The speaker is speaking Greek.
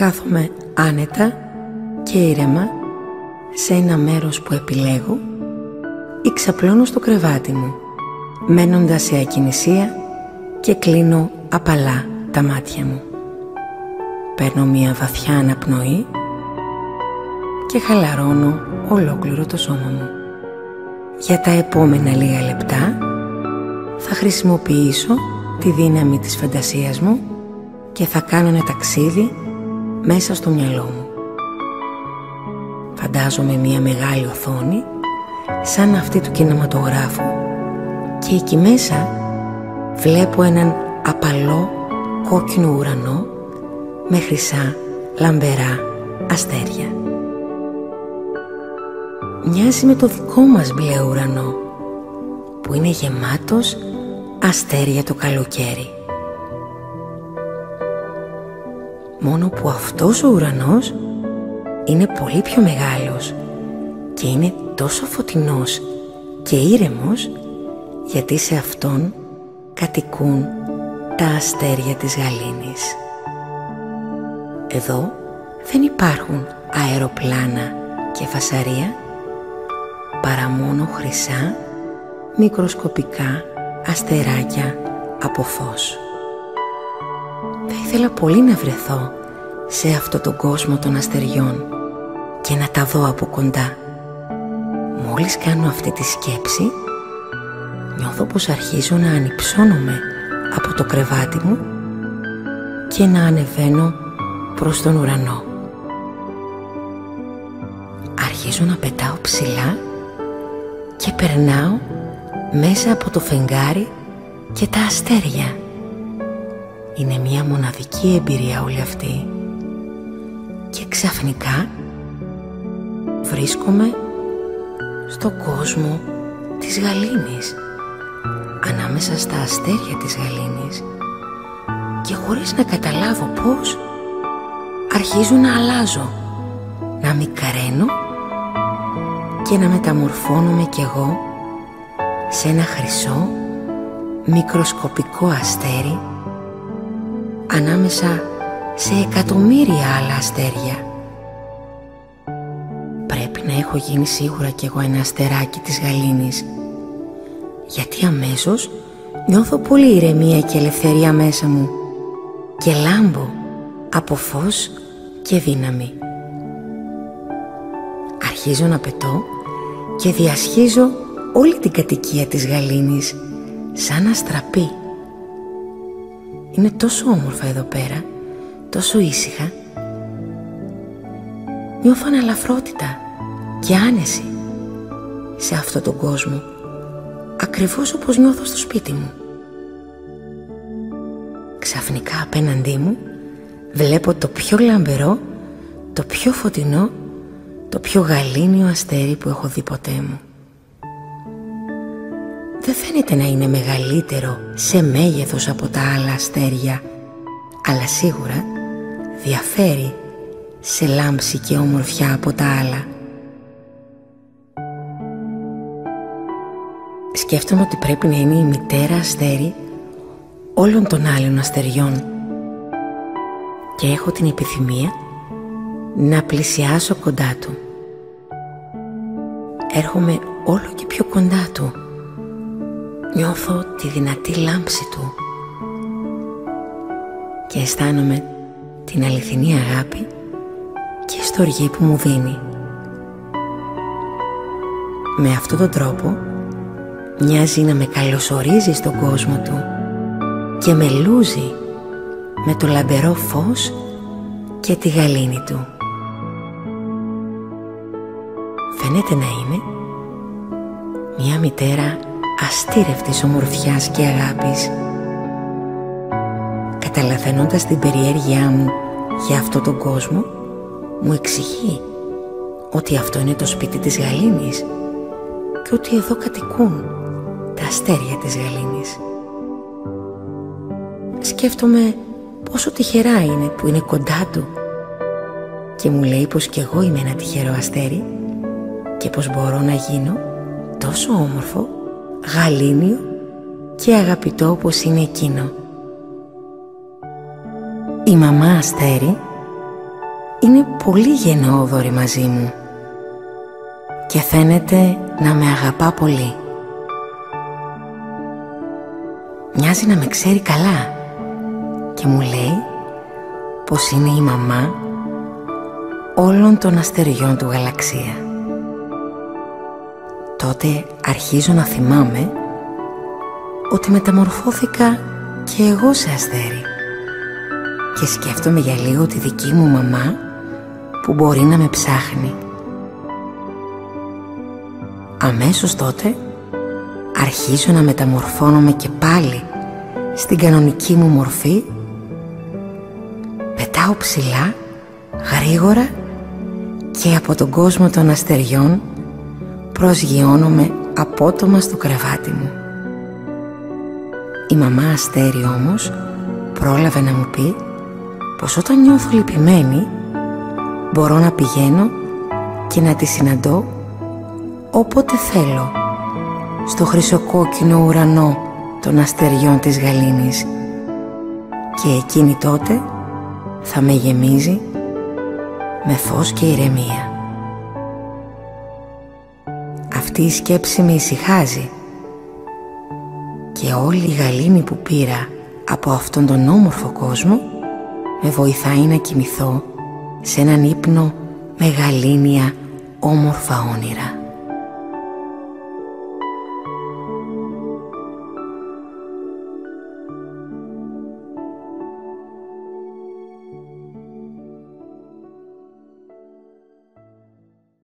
Κάθομαι άνετα και ήρεμα σε ένα μέρος που επιλέγω ή ξαπλώνω στο κρεβάτι μου, μένοντας σε ακινησία και κλείνω απαλά τα μάτια μου. Παίρνω μια βαθιά αναπνοή και χαλαρώνω ολόκληρο το σώμα μου. Για τα επόμενα λίγα λεπτά θα χρησιμοποιήσω τη δύναμη της φαντασίας μου και θα κάνω ένα ταξίδι μέσα στο μυαλό μου. Φαντάζομαι μια μεγάλη οθόνη σαν αυτή του κινηματογράφου και εκεί μέσα βλέπω έναν απαλό κόκκινο ουρανό με χρυσά λαμπερά αστέρια. Μοιάζει με το δικό μας μπλε ουρανό που είναι γεμάτος αστέρια το καλοκαίρι. Μόνο που αυτός ο ουρανός είναι πολύ πιο μεγάλος και είναι τόσο φωτεινός και ήρεμος γιατί σε αυτόν κατοικούν τα αστέρια της γαλήνης. Εδώ δεν υπάρχουν αεροπλάνα και φασαρία παρά μόνο χρυσά μικροσκοπικά αστεράκια από φως. Θα ήθελα πολύ να βρεθώ σε αυτό τον κόσμο των αστεριών και να τα δω από κοντά. Μόλις κάνω αυτή τη σκέψη, νιώθω πως αρχίζω να ανυψώνομαι από το κρεβάτι μου και να ανεβαίνω προς τον ουρανό. Αρχίζω να πετάω ψηλά και περνάω μέσα από το φεγγάρι και τα αστέρια. Είναι μια μοναδική εμπειρία όλη αυτή. Και ξαφνικά βρίσκομαι στον κόσμο της γαλήνης, ανάμεσα στα αστέρια της γαλήνης, και χωρίς να καταλάβω πώς αρχίζω να αλλάζω, να μικαραίνω και να μεταμορφώνομαι κι εγώ σε ένα χρυσό μικροσκοπικό αστέρι ανάμεσα σε εκατομμύρια άλλα αστέρια. Πρέπει να έχω γίνει σίγουρα κι εγώ ένα αστεράκι της γαλήνης, γιατί αμέσως νιώθω πολύ ηρεμία και ελευθερία μέσα μου και λάμπω από φως και δύναμη. Αρχίζω να πετώ και διασχίζω όλη την κατοικία της γαλήνης σαν αστραπή. Είναι τόσο όμορφα εδώ πέρα, τόσο ήσυχα. Νιώθω αναλαφρότητα και άνεση σε αυτόν τον κόσμο, ακριβώς όπως νιώθω στο σπίτι μου. Ξαφνικά απέναντί μου βλέπω το πιο λαμπερό, το πιο φωτεινό, το πιο γαλήνιο αστέρι που έχω δει ποτέ μου. Δεν φαίνεται να είναι μεγαλύτερο σε μέγεθος από τα άλλα αστέρια, αλλά σίγουρα διαφέρει σε λάμψη και ομορφιά από τα άλλα. Σκέφτομαι ότι πρέπει να είναι η μητέρα αστέρι όλων των άλλων αστεριών και έχω την επιθυμία να πλησιάσω κοντά του. Έρχομαι όλο και πιο κοντά του. Νιώθω τη δυνατή λάμψη του και αισθάνομαι την αληθινή αγάπη και στοργή που μου δίνει. Με αυτόν τον τρόπο μοιάζει να με καλωσορίζει στον κόσμο του και με λούζει με το λαμπερό φως και τη γαλήνη του. Φαίνεται να είναι μια μητέρα αστήρευτης ομορφιάς και αγάπης. Καταλαβαίνοντας την περιέργειά μου για αυτόν τον κόσμο, μου εξηγεί ότι αυτό είναι το σπίτι της γαλήνης και ότι εδώ κατοικούν τα αστέρια της γαλήνης. Σκέφτομαι πόσο τυχερά είναι που είναι κοντά του και μου λέει πως κι εγώ είμαι ένα τυχερό αστέρι και πως μπορώ να γίνω τόσο όμορφο, γαλήνιο και αγαπητό όπως είναι εκείνο. Η μαμά αστέρι είναι πολύ γενναιόδορη μαζί μου και φαίνεται να με αγαπά πολύ. Μοιάζει να με ξέρει καλά και μου λέει πως είναι η μαμά όλων των αστεριών του γαλαξία. Τότε αρχίζω να θυμάμαι ότι μεταμορφώθηκα και εγώ σε αστέρι και σκέφτομαι για λίγο τη δική μου μαμά που μπορεί να με ψάχνει. Αμέσως τότε αρχίζω να μεταμορφώνομαι και πάλι στην κανονική μου μορφή, πετάω ψηλά, γρήγορα και από τον κόσμο των αστεριών προσγειώνομαι απότομα στο κρεβάτι μου. Η μαμά αστέρι όμως πρόλαβε να μου πει πως όταν νιώθω λυπημένη μπορώ να πηγαίνω και να τη συναντώ όποτε θέλω στο χρυσοκόκκινο ουρανό των αστεριών της γαλήνης και εκείνη τότε θα με γεμίζει με φως και ηρεμία. Αυτή η σκέψη με ησυχάζει και όλη η γαλήνη που πήρα από αυτόν τον όμορφο κόσμο με βοηθάει να κοιμηθώ σε έναν ύπνο με γαλήνια όμορφα όνειρα.